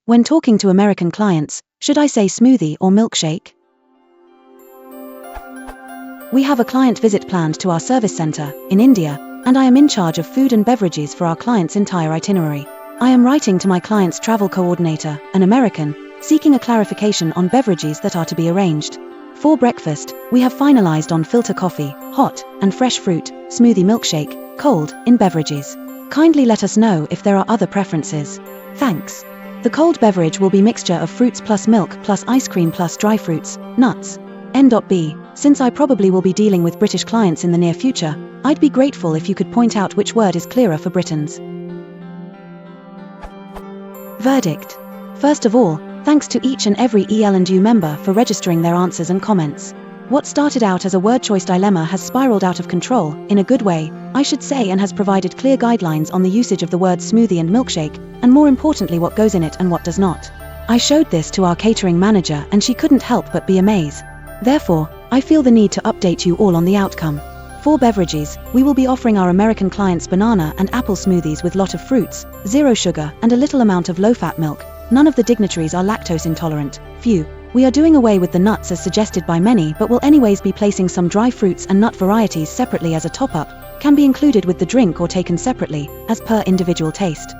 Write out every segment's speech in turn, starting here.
When talking to American clients, should I say smoothie or milkshake? We have a client visit planned to our service center in India, and I am in charge of food and beverages for our client's entire itinerary. I am writing to my client's travel coordinator, an American, seeking a clarification on beverages that are to be arranged. For breakfast, we have finalized on filter coffee, hot and fresh fruit, smoothie milkshake, cold, in beverages. Kindly let us know if there are other preferences. Thanks. The cold beverage will be mixture of fruits plus milk plus ice cream plus dry fruits, nuts. N.B. Since I probably will be dealing with British clients in the near future, I'd be grateful if you could point out which word is clearer for Britons. Verdict. First of all, thanks to each and every EL&U member for registering their answers and comments. What started out as a word choice dilemma has spiraled out of control, in a good way, I should say, and has provided clear guidelines on the usage of the words smoothie and milkshake, and more importantly what goes in it and what does not. I showed this to our catering manager and she couldn't help but be amazed. Therefore, I feel the need to update you all on the outcome. For beverages, we will be offering our American clients banana and apple smoothies with lot of fruits, zero sugar, and a little amount of low-fat milk. None of the dignitaries are lactose intolerant. Phew. We are doing away with the nuts as suggested by many, but will anyways be placing some dry fruits and nut varieties separately as a top-up, can be included with the drink or taken separately, as per individual taste.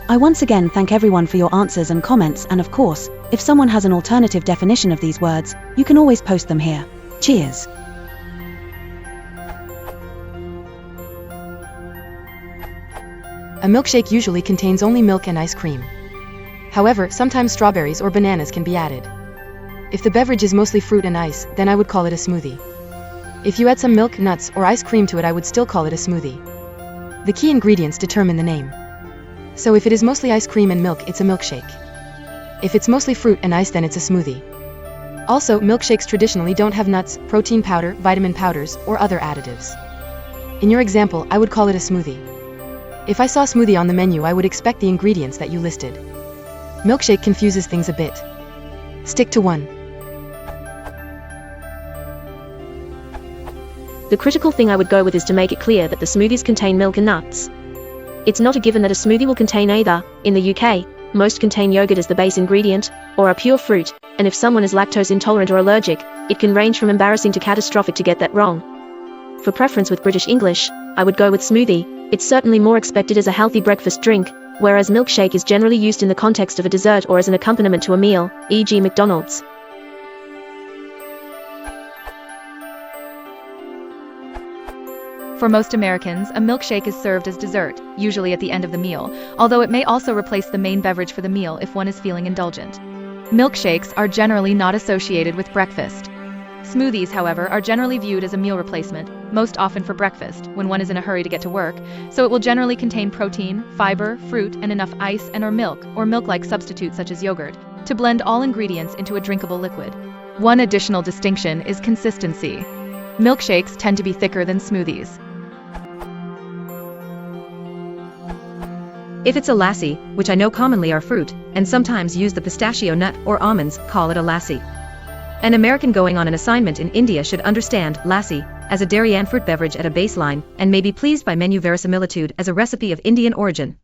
I once again thank everyone for your answers and comments, and of course, if someone has an alternative definition of these words, you can always post them here. Cheers! A milkshake usually contains only milk and ice cream. However, sometimes strawberries or bananas can be added. If the beverage is mostly fruit and ice, then I would call it a smoothie. If you add some milk, nuts, or ice cream to it, I would still call it a smoothie. The key ingredients determine the name. So if it is mostly ice cream and milk, it's a milkshake. If it's mostly fruit and ice, then it's a smoothie. Also, milkshakes traditionally don't have nuts, protein powder, vitamin powders, or other additives. In your example, I would call it a smoothie. If I saw smoothie on the menu, I would expect the ingredients that you listed. Milkshake confuses things a bit. Stick to one. The critical thing I would go with is to make it clear that the smoothies contain milk and nuts. It's not a given that a smoothie will contain either. In the UK, most contain yogurt as the base ingredient, or are pure fruit, and if someone is lactose intolerant or allergic, it can range from embarrassing to catastrophic to get that wrong. For preference with British English, I would go with smoothie. It's certainly more expected as a healthy breakfast drink, whereas milkshake is generally used in the context of a dessert or as an accompaniment to a meal, e.g. McDonald's. For most Americans, a milkshake is served as dessert, usually at the end of the meal, although it may also replace the main beverage for the meal if one is feeling indulgent. Milkshakes are generally not associated with breakfast. Smoothies, however, are generally viewed as a meal replacement, most often for breakfast, when one is in a hurry to get to work, so it will generally contain protein, fiber, fruit, and enough ice and/or milk-like substitutes such as yogurt, to blend all ingredients into a drinkable liquid. One additional distinction is consistency. Milkshakes tend to be thicker than smoothies. If it's a lassi, which I know commonly are fruit, and sometimes use the pistachio nut or almonds, call it a lassi. An American going on an assignment in India should understand lassi as a dairy and fruit beverage at a baseline, and may be pleased by menu verisimilitude as a recipe of Indian origin.